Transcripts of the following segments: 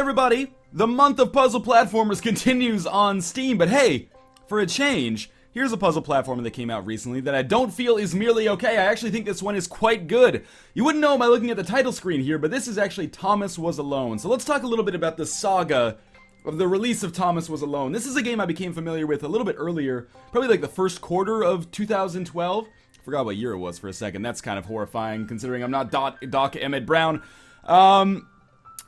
everybody! The month of puzzle platformers continues on Steam, but hey, for a change, here's a puzzle platformer that came out recently that I don't feel is merely okay. I actually think this one is quite good. You wouldn't know by looking at the title screen here, but this is actually Thomas Was Alone. So let's talk a little bit about the saga of the release of Thomas Was Alone. This is a game I became familiar with a little bit earlier, probably like the first quarter of 2012. I forgot what year it was for a second. That's kind of horrifying considering I'm not Doc Emmett Brown.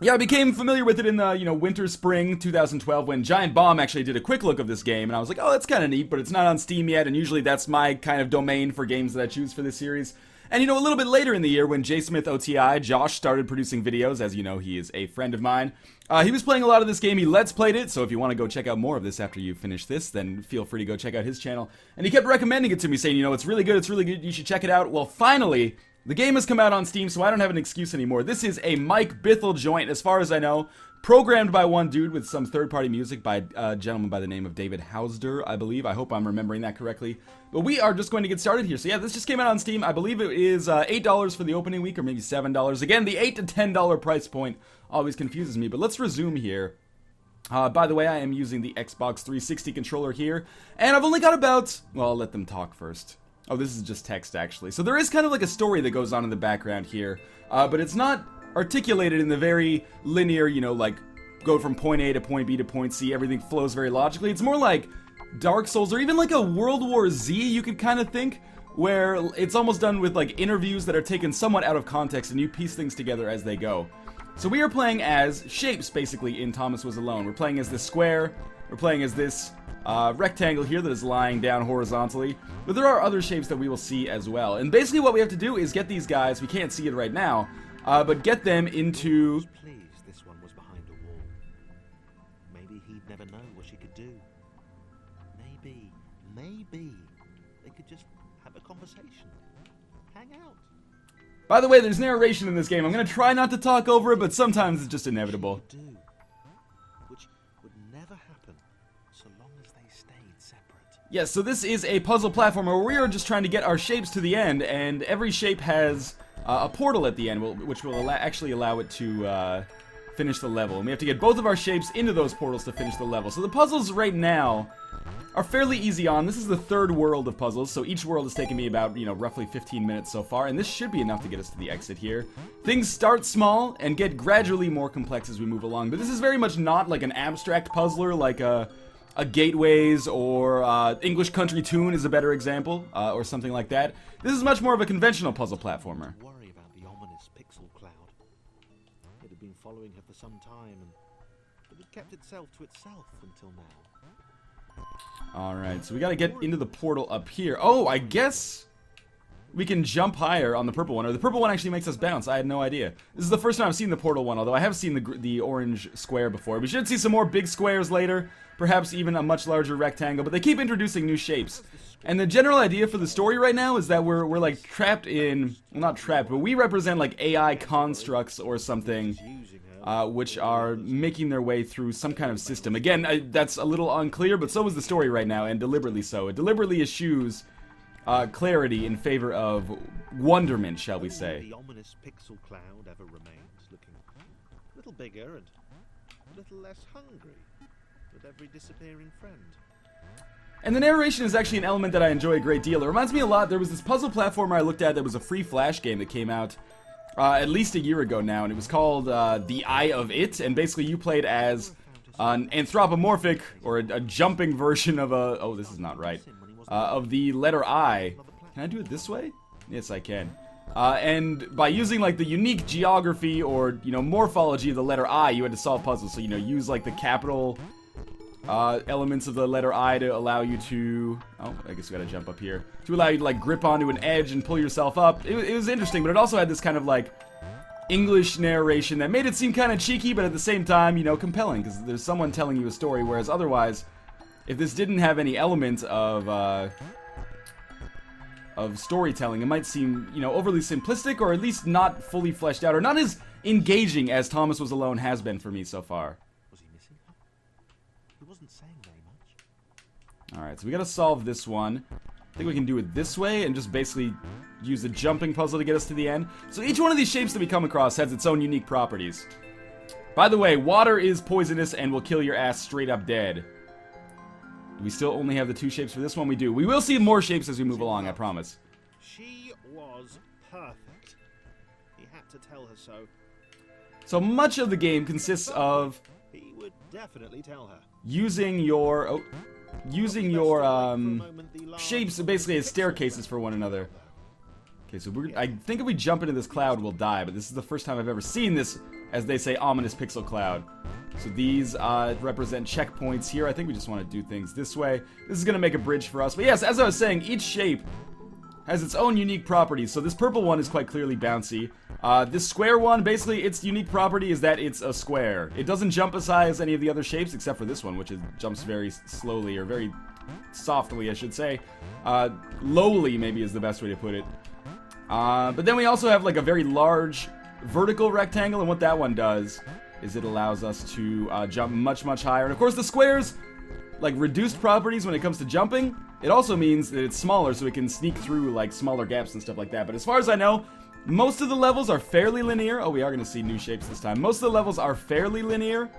Yeah, I became familiar with it in the, winter, spring 2012 when Giant Bomb actually did a quick look of this game, and I was like, oh, that's kind of neat, but it's not on Steam yet, and usually that's my kind of domain for games that I choose for this series. And, a little bit later in the year when JSmith OTI, Josh, started producing videos, as you know, he is a friend of mine, he was playing a lot of this game, he Let's Played it, so if you want to go check out more of this after you finish this, then feel free to go check out his channel. And he kept recommending it to me, saying, it's really good, you should check it out. Well, finally, the game has come out on Steam, so I don't have an excuse anymore. This is a Mike Bithell joint, as far as I know, programmed by one dude with some third-party music by a gentleman by the name of David Hausder, I believe. I hope I'm remembering that correctly. But we are just going to get started here. So yeah, this just came out on Steam. I believe it is $8 for the opening week, or maybe $7. Again, the $8 to $10 price point always confuses me, but let's resume here. By the way, I am using the Xbox 360 controller here, and I've only got about... Well, I'll let them talk first. Oh, this is just text, actually. So there is kind of like a story that goes on in the background here, but it's not articulated in the very linear, like go from point A to point B to point C, everything flows very logically. It's more like Dark Souls, or even like a World War Z, you could kind of think, where it's almost done with like interviews that are taken somewhat out of context and you piece things together as they go. So we are playing as shapes, basically, in Thomas Was Alone. We're playing as this square, we're playing as this rectangle here that is lying down horizontally, but there are other shapes that we will see as well. And basically what we have to do is get these guys, we can't see it right now, but get them into... Please, this one was behind a wall. Maybe he'd never know what she could do. Maybe they could just have a conversation, hang out. By the way, there's narration in this game. I'm gonna try not to talk over it, but sometimes it's just inevitable. Which would never happen so long as they stayed separate. Yes, so this is a puzzle platformer where we are just trying to get our shapes to the end, and every shape has a portal at the end, which will actually allow it to finish the level. And we have to get both of our shapes into those portals to finish the level. So the puzzles right now are fairly easy on. This is the third world of puzzles, so each world has taken me about, roughly 15 minutes so far, and this should be enough to get us to the exit here. Things start small and get gradually more complex as we move along, but this is very much not like an abstract puzzler like a Gateways or English Country Tune is a better example, or something like that. This is much more of a conventional puzzle platformer. Worry about the ominous pixel cloud. It had been following her for some time, and it had kept itself to itself until now. Alright, so we gotta get into the portal up here. Oh, I guess we can jump higher on the purple one, or the purple one actually makes us bounce. I had no idea. This is the first time I've seen the portal one, although I have seen the orange square before. We should see some more big squares later, perhaps even a much larger rectangle, but they keep introducing new shapes. And the general idea for the story right now is that we're like trapped in, well, not trapped, but we represent like AI constructs or something, which are making their way through some kind of system. Again, that's a little unclear, but so is the story right now, and deliberately so. It deliberately eschews clarity in favor of wonderment, shall we say. The ominous pixel cloud ever remains, looking a little bigger and a little less hungry with every disappearing friend. And the narration is actually an element that I enjoy a great deal. It reminds me a lot, there was this puzzle platformer I looked at that was a free Flash game that came out at least a year ago now, and it was called The Eye of It, and basically you played as an anthropomorphic, or a jumping version of a... Oh, this is not right. Of the letter I. Can I do it this way? Yes, I can. And by using like the unique geography or, morphology of the letter I, you had to solve puzzles. So, use like the capital elements of the letter I to allow you to... Oh, I guess we gotta jump up here. To allow you to like grip onto an edge and pull yourself up. It was interesting, but it also had this kind of like English narration that made it seem kind of cheeky, but at the same time, compelling, because there's someone telling you a story, whereas otherwise, if this didn't have any element of storytelling, it might seem, overly simplistic, or at least not fully fleshed out, or not as engaging as Thomas Was Alone has been for me so far. Was he missing her? He wasn't saying very much. Alright, so we gotta solve this one. I think we can do it this way and just basically use the jumping puzzle to get us to the end. So each one of these shapes that we come across has its own unique properties. By the way, water is poisonous and will kill your ass straight up dead. Do we still only have the 2 shapes for this one? We do. We will see more shapes as we move along, I promise. She was perfect. He had to tell her so. So much of the game consists of He would definitely tell her. using your shapes basically as staircases for one another. Okay, so I think if we jump into this cloud, we'll die, but this is the first time I've ever seen this, as they say, ominous pixel cloud. So these represent checkpoints here. I think we just want to do things this way. This is going to make a bridge for us. But yes, as I was saying, each shape has its own unique properties. So this purple one is quite clearly bouncy. This square one, basically, its unique property is that it's a square. It doesn't jump as high as any of the other shapes, except for this one, which jumps very slowly, or very softly, I should say. Lowly, maybe, is the best way to put it. But then we also have like a very large vertical rectangle, and what that one does is it allows us to jump much, much higher. And of course the squares, like reduced properties when it comes to jumping, it also means that it's smaller, so it can sneak through like smaller gaps and stuff like that. But as far as I know, most of the levels are fairly linear. Oh, we are going to see new shapes this time. Most of the levels are fairly linear,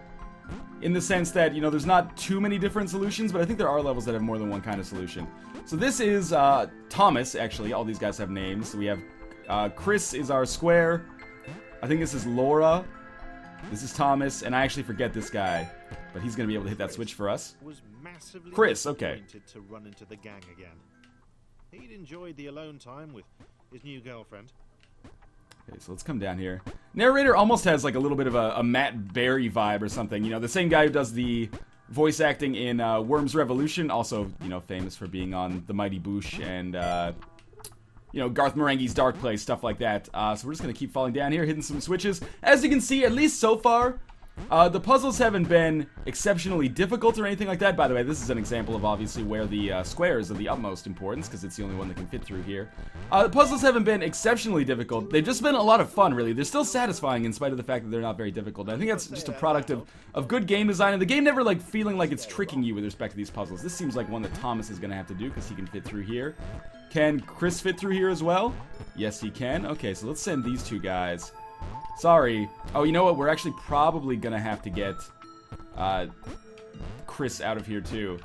in the sense that, you know, there's not too many different solutions, but I think there are levels that have more than one kind of solution. So this is Thomas, actually. All these guys have names. So we have Chris is our square. I think this is Laura. This is Thomas, and I actually forget this guy, but he's going to be able to hit that switch for us. Chris, okay. To run into the gang again. He'd enjoyed the alone time with his new girlfriend. Okay, so let's come down here. Narrator almost has like a little bit of a Matt Berry vibe or something. You know, the same guy who does the voice acting in Worms Revolution, also, you know, famous for being on The Mighty Boosh and, you know, Garth Marenghi's Dark Place, stuff like that. So we're just going to keep falling down here, hitting some switches. As you can see, at least so far, the puzzles haven't been exceptionally difficult or anything like that. By the way, this is an example of obviously where the squares are the utmost importance, because it's the only one that can fit through here. The puzzles haven't been exceptionally difficult. They've just been a lot of fun, really. They're still satisfying in spite of the fact that they're not very difficult. I think that's just a product of good game design, and the game never like feeling like it's tricking you with respect to these puzzles. This seems like one that Thomas is going to have to do, because he can fit through here. Can Chris fit through here as well? Yes, he can. Okay, so let's send these two guys. Sorry. Oh, you know what? We're actually probably gonna have to get Chris out of here too.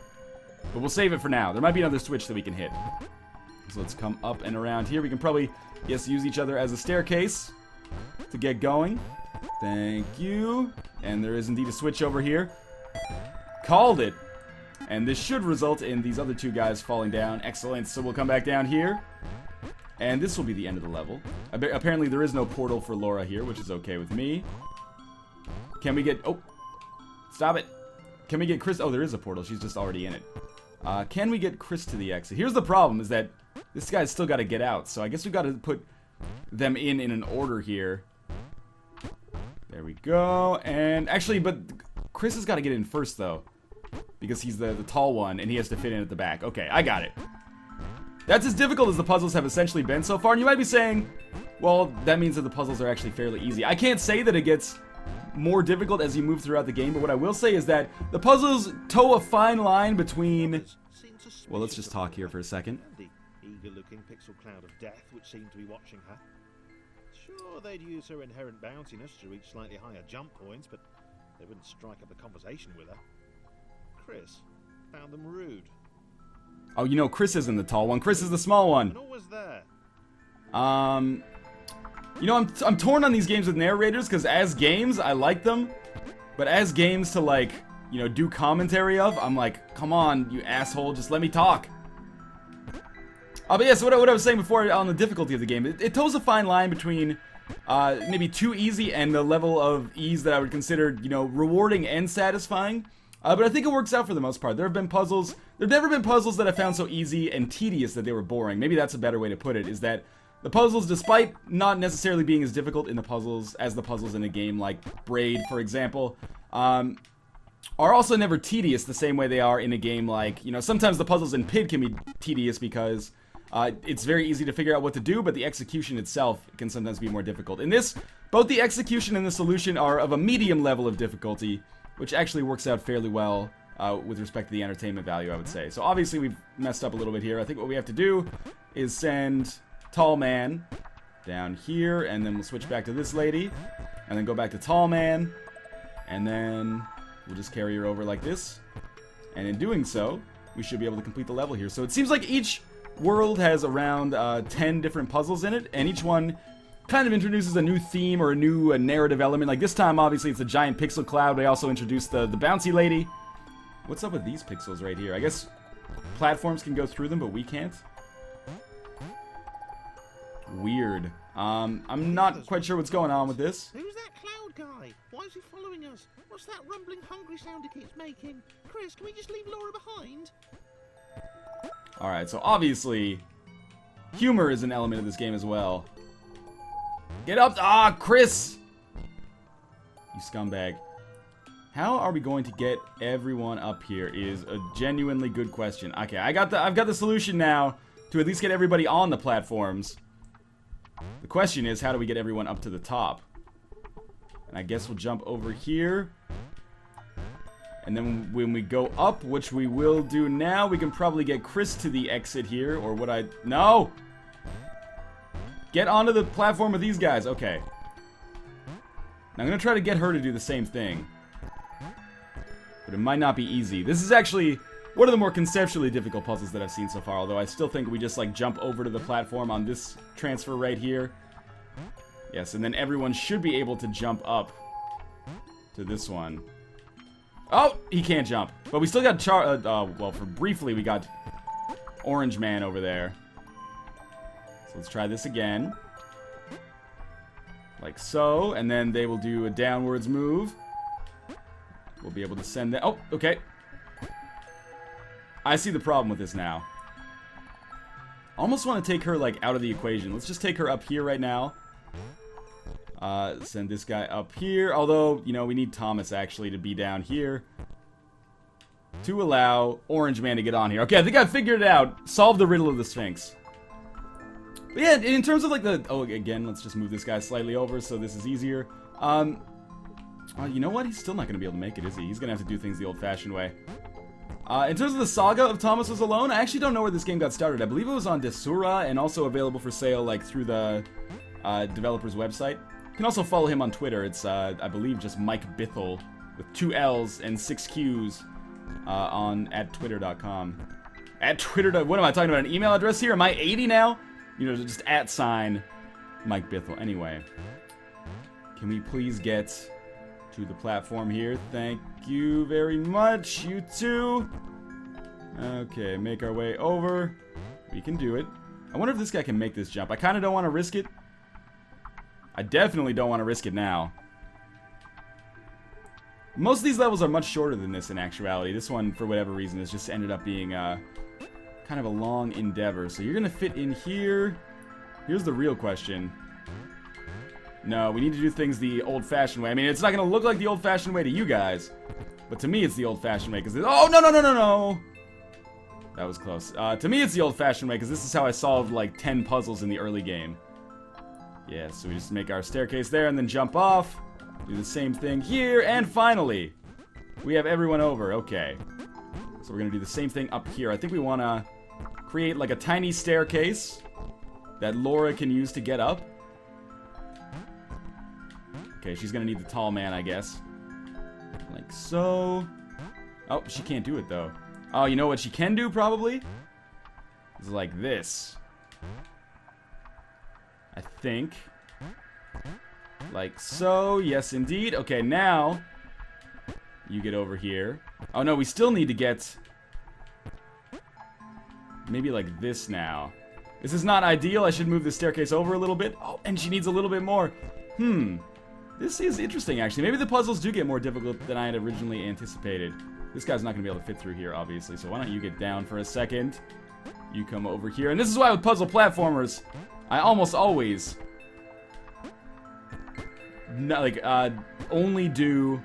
But we'll save it for now. There might be another switch that we can hit. So let's come up and around here. We can probably, yes, use each other as a staircase to get going. Thank you. And there is indeed a switch over here. Called it. And this should result in these other two guys falling down. Excellent. So we'll come back down here. And this will be the end of the level. Apparently there is no portal for Laura here, which is okay with me. Can we get... Oh! Stop it! Can we get Chris... Oh, there is a portal. She's just already in it. Can we get Chris to the exit? Here's the problem, is that this guy's still got to get out. So I guess we've got to put them in an order here. There we go. And actually, but Chris has got to get in first, though. Because he's the tall one, and he has to fit in at the back. Okay, I got it. That's as difficult as the puzzles have essentially been so far. And you might be saying, well, that means that the puzzles are actually fairly easy. I can't say that it gets more difficult as you move throughout the game, but what I will say is that the puzzles toe a fine line between... Well, let's just talk here for a second. The eager-looking pixel cloud of death which seemed to be watching her. Sure, they'd use her inherent bounciness to reach slightly higher jump points, but they wouldn't strike up a conversation with her. Chris found them rude. Oh, you know, Chris isn't the tall one. Chris is the small one. And always there. You know, I'm torn on these games with narrators, because as games, I like them. But as games to, like, you know, do commentary of, I'm like, come on, you asshole, just let me talk. But yeah, so what I was saying before on the difficulty of the game, it toes a fine line between maybe too easy and the level of ease that I would consider, you know, rewarding and satisfying. But I think it works out for the most part. There have never been puzzles that I found so easy and tedious that they were boring. Maybe that's a better way to put it, is that the puzzles, despite not necessarily being as difficult in the puzzles as the puzzles in a game like Braid, for example, are also never tedious the same way they are in a game like, you know, sometimes the puzzles in PID can be tedious because it's very easy to figure out what to do, but the execution itself can sometimes be more difficult. In this, both the execution and the solution are of a medium level of difficulty, which actually works out fairly well with respect to the entertainment value, I would say. So obviously we've messed up a little bit here. I think what we have to do is send Tall Man down here, and then we'll switch back to this lady, and then go back to Tall Man, And then we'll just carry her over like this. And in doing so, we should be able to complete the level here. So it seems like each world has around 10 different puzzles in it, and each one kind of introduces a new theme or a new narrative element. Like this time, obviously, it's a giant pixel cloud. They also introduced the bouncy lady. What's up with these pixels right here? I guess platforms can go through them, but we can't. Weird. I'm not quite sure what's going on with this. Who's that cloud guy? Why is he following us? What's that rumbling hungry sound he keeps making? Chris, can we just leave Laura behind? Alright, so obviously, humor is an element of this game as well. Get up! Ah, Chris! You scumbag. How are we going to get everyone up here is a genuinely good question. Okay, I've got the solution now to at least get everybody on the platforms. The question is, how do we get everyone up to the top? And I guess we'll jump over here. And then when we go up, which we will do now, we can probably get Chris to the exit here. Or would I... No! Get onto the platform with these guys. Okay. Now I'm going to try to get her to do the same thing. But it might not be easy. This is actually one of the more conceptually difficult puzzles that I've seen so far. Although I still think we just like jump over to the platform on this transfer right here. Yes, and then everyone should be able to jump up to this one. Oh, he can't jump. But we still got well, for briefly we got Orange Man over there. So let's try this again. Like so, and then they will do a downwards move. We'll be able to send them. Oh, okay. I see the problem with this now. Almost want to take her like out of the equation. Let's just take her up here right now. Send this guy up here. Although, you know, we need Thomas actually to be down here to allow Orange Man to get on here. Okay, I think I figured it out. Solve the riddle of the Sphinx. But yeah, in terms of like the... Oh, again, let's just move this guy slightly over so this is easier. You know what? He's still not going to be able to make it, is he? He's going to have to do things the old-fashioned way. In terms of the Saga of Thomas Was Alone, I actually don't know where this game got started. I believe it was on Desura and also available for sale like through the developer's website. You can also follow him on Twitter. It's, I believe, just Mike Bithell with 2 L's and 6 Q's at twitter.com. At Twitter. What am I talking about? An email address here? Am I 80 now? You know, just @ Mike Bithell. Anyway, can we please get to the platform here? Thank you very much, you two. Okay, make our way over. We can do it. I wonder if this guy can make this jump. I kind of don't want to risk it. I definitely don't want to risk it now. Most of these levels are much shorter than this in actuality. This one, for whatever reason, has just ended up being kind of a long endeavor. So you're going to fit in here. Here's the real question. No, we need to do things the old-fashioned way. I mean, it's not going to look like the old-fashioned way to you guys. But to me, it's the old-fashioned way. Because oh, no, no, no, no, no. That was close. To me, it's the old-fashioned way. Because this is how I solved, like, 10 puzzles in the early game. Yeah, so we just make our staircase there and then jump off. Do the same thing here. And finally, we have everyone over. Okay. So we're going to do the same thing up here. I think we want to create, like, a tiny staircase that Laura can use to get up. Okay, she's gonna need the tall man, I guess. Like so. Oh, she can't do it, though. Oh, you know what she can do, probably? Is like this. I think. Like so. Yes, indeed. Okay, now you get over here. Oh, no, we still need to get maybe like this now. This is not ideal. I should move the staircase over a little bit. Oh, and she needs a little bit more. This is interesting, actually. Maybe the puzzles do get more difficult than I had originally anticipated. This guy's not going to be able to fit through here, obviously. So why don't you get down for a second? You come over here. And this is why with puzzle platformers, I almost always only do...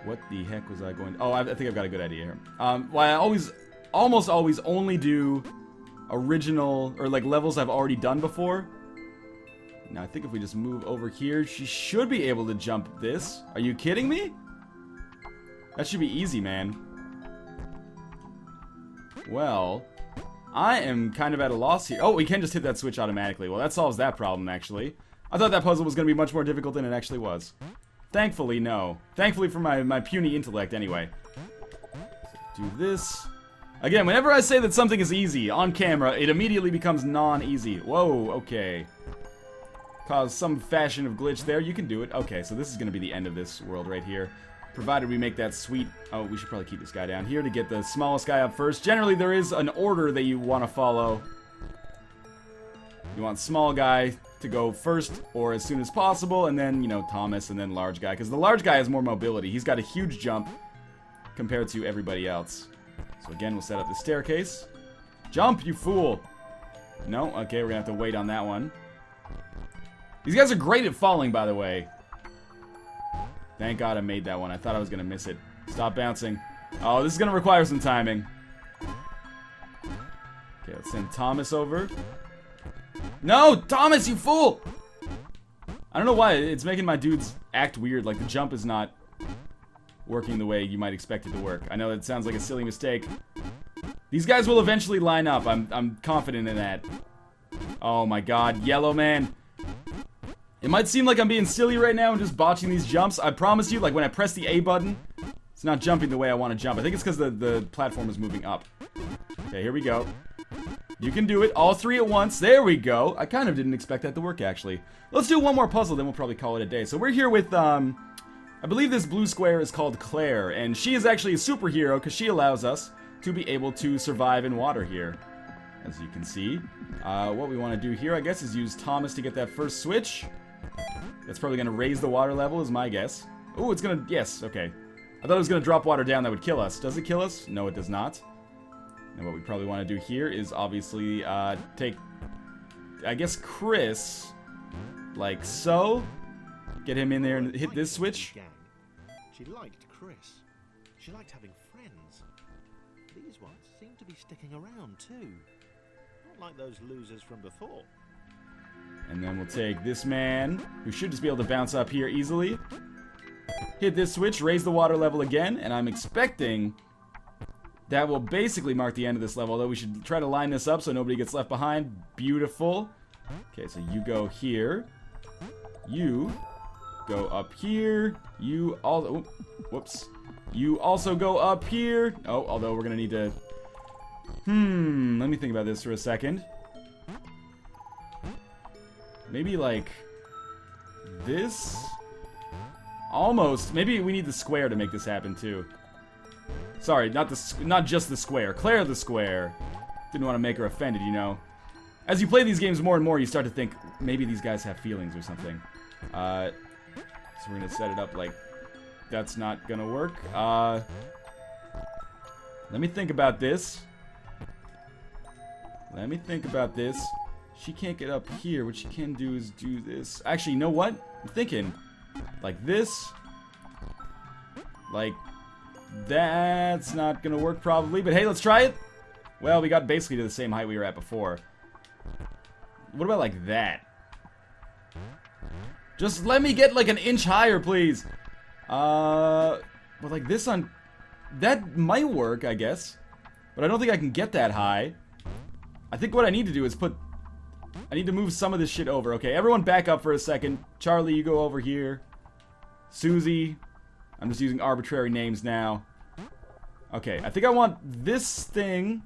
What the heck was I going to... Oh, I think I've got a good idea here. Well, I almost always only do original, or like levels I've already done before. Now, I think if we just move over here, she should be able to jump this. Are you kidding me? That should be easy, man. Well, I am kind of at a loss here. Oh, we can just hit that switch automatically. Well, that solves that problem, actually. I thought that puzzle was going to be much more difficult than it actually was. Thankfully, no. Thankfully for my puny intellect, anyway. So do this. Again, whenever I say that something is easy on camera, it immediately becomes non-easy. Whoa, okay. Cause some fashion of glitch there. You can do it. Okay, so this is going to be the end of this world right here. Provided we make that sweet... Oh, we should probably keep this guy down here to get the smallest guy up first. Generally, there is an order that you want to follow. You want small guy to go first or as soon as possible, and then, you know, Thomas, and then large guy. Because the large guy has more mobility. He's got a huge jump compared to everybody else. So again, we'll set up the staircase. Jump, you fool! No? Okay, we're gonna have to wait on that one. These guys are great at falling, by the way. Thank God I made that one. I thought I was gonna miss it. Stop bouncing. Oh, this is gonna require some timing. Okay, let's send Thomas over. No! Thomas, you fool! I don't know why. It's making my dudes act weird. Like, the jump is not working the way you might expect it to work. I know that sounds like a silly mistake. These guys will eventually line up. I'm confident in that. Oh my god. Yellow man. It might seem like I'm being silly right now and just botching these jumps. I promise you, like, when I press the A button, it's not jumping the way I want to jump. I think it's because the platform is moving up. Okay, here we go. You can do it. All three at once. There we go. I kind of didn't expect that to work, actually. Let's do one more puzzle, then we'll probably call it a day. So we're here with, I believe this blue square is called Claire, and she is actually a superhero because she allows us to be able to survive in water here, as you can see. What we want to do here, I guess, is use Thomas to get that first switch. That's probably going to raise the water level, is my guess. Oh, it's going to... Yes, okay. I thought it was going to drop water down that would kill us. Does it kill us? No, it does not. And what we probably want to do here is obviously take, I guess, Chris, like so. Get him in there and hit this switch. She liked Chris. She liked having friends. These ones seem to be sticking around too. Not like those losers from before. And then we'll take this man, who should just be able to bounce up here easily. Hit this switch, raise the water level again, and I'm expecting that will basically mark the end of this level, although we should try to line this up so nobody gets left behind. Beautiful. Okay, so you go here. You go up here. You also... Oh, whoops. You also go up here. Oh, although we're gonna need to... let me think about this for a second. Maybe, like... this? Almost. Maybe we need the square to make this happen, too. Sorry, not just the square. Claire the square. Didn't want to make her offended, you know. As you play these games more and more, you start to think, maybe these guys have feelings or something. So we're going to set it up like that's not going to work. Let me think about this. She can't get up here. What she can do is do this. Actually, you know what? I'm thinking like this. Like... that's not gonna work probably, but hey, let's try it. Well, we got basically to the same height we were at before. What about like that? Just let me get like an inch higher, please. But like this on... that might work, I guess. But I don't think I can get that high. I think what I need to do is put... I need to move some of this shit over. Okay, everyone back up for a second. Charlie, you go over here. Susie... I'm just using arbitrary names now. Okay, I think I want this thing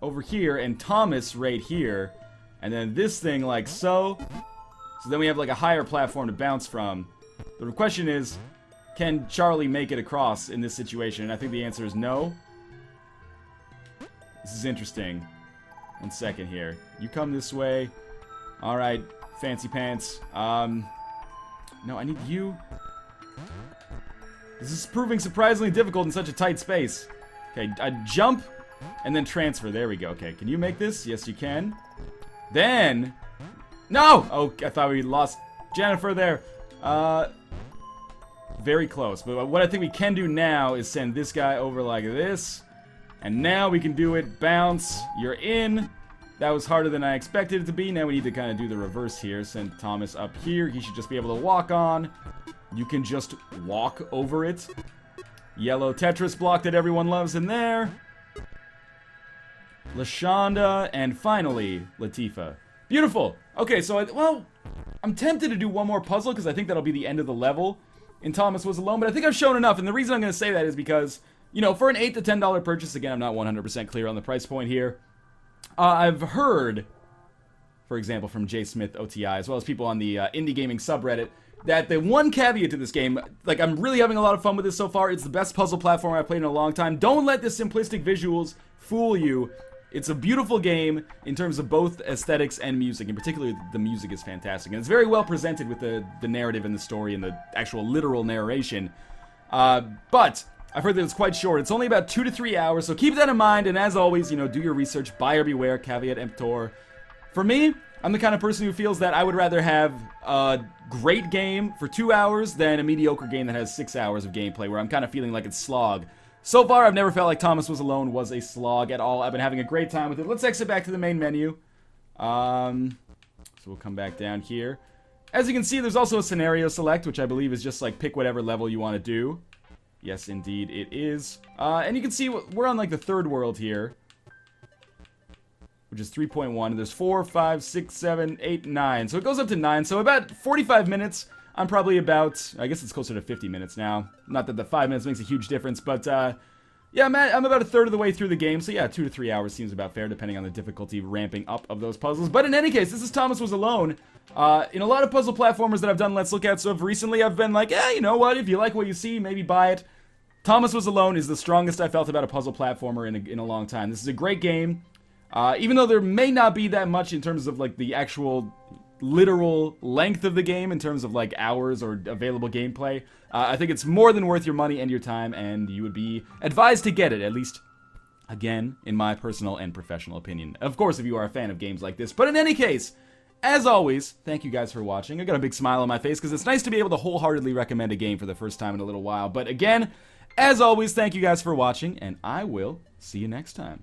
over here and Thomas right here. And then this thing like so. So then we have like a higher platform to bounce from. The question is, can Charlie make it across in this situation? And I think the answer is no. This is interesting. 1 second here. You come this way. Alright, fancy pants. No, I need you. This is proving surprisingly difficult in such a tight space. Okay, I jump and then transfer. There we go. Okay, can you make this? Yes, you can. Then... no! Oh, I thought we lost Jennifer there. Very close. But what I think we can do now is send this guy over like this. And now we can do it. Bounce. You're in. That was harder than I expected it to be. Now we need to kind of do the reverse here. Send Thomas up here. He should just be able to walk on. You can just walk over it. Yellow Tetris block that everyone loves in there. LaShonda, and finally, Latifah. Beautiful! Okay, so, well, I'm tempted to do one more puzzle, because I think that'll be the end of the level. in Thomas Was Alone, but I think I've shown enough, and the reason I'm going to say that is because, you know, for an $8 to $10 purchase, again, I'm not 100% clear on the price point here, I've heard, for example, from Jay Smith OTI, as well as people on the indie gaming subreddit, that the one caveat to this game, like, I'm really having a lot of fun with this so far. It's the best puzzle platform I've played in a long time. Don't let the simplistic visuals fool you. It's a beautiful game in terms of both aesthetics and music, and particularly the music is fantastic. And it's very well presented with the narrative and the story and the actual literal narration. But I've heard that it's quite short. It's only about 2 to 3 hours, so keep that in mind. And as always, you know, do your research, buyer beware, caveat emptor. For me, I'm the kind of person who feels that I would rather have a great game for 2 hours than a mediocre game that has 6 hours of gameplay, where I'm kind of feeling like it's slog. So far, I've never felt like Thomas Was Alone was a slog at all. I've been having a great time with it. Let's exit back to the main menu. So we'll come back down here. As you can see, there's also a scenario select, which I believe is just like pick whatever level you want to do. Yes, indeed, it is. And you can see we're on like the third world here, which is 3.1. And there's 4, 5, 6, 7, 8, 9. So it goes up to 9. So about 45 minutes. I'm probably about, I guess it's closer to 50 minutes now. Not that the 5 minutes makes a huge difference, but yeah, I'm about a third of the way through the game. So yeah, 2 to 3 hours seems about fair, depending on the difficulty ramping up of those puzzles. But in any case, this is Thomas Was Alone. In a lot of puzzle platformers that I've done Let's Look At, so recently I've been like, you know what, if you like what you see, maybe buy it. Thomas Was Alone is the strongest I felt about a puzzle platformer in a long time. This is a great game. Even though there may not be that much in terms of like the actual literal length of the game in terms of like hours or available gameplay, I think it's more than worth your money and your time, and you would be advised to get it, at least, again, in my personal and professional opinion. Of course, if you are a fan of games like this. But in any case, as always, thank you guys for watching. I got a big smile on my face because it's nice to be able to wholeheartedly recommend a game for the first time in a little while. But again, as always, thank you guys for watching, and I will see you next time.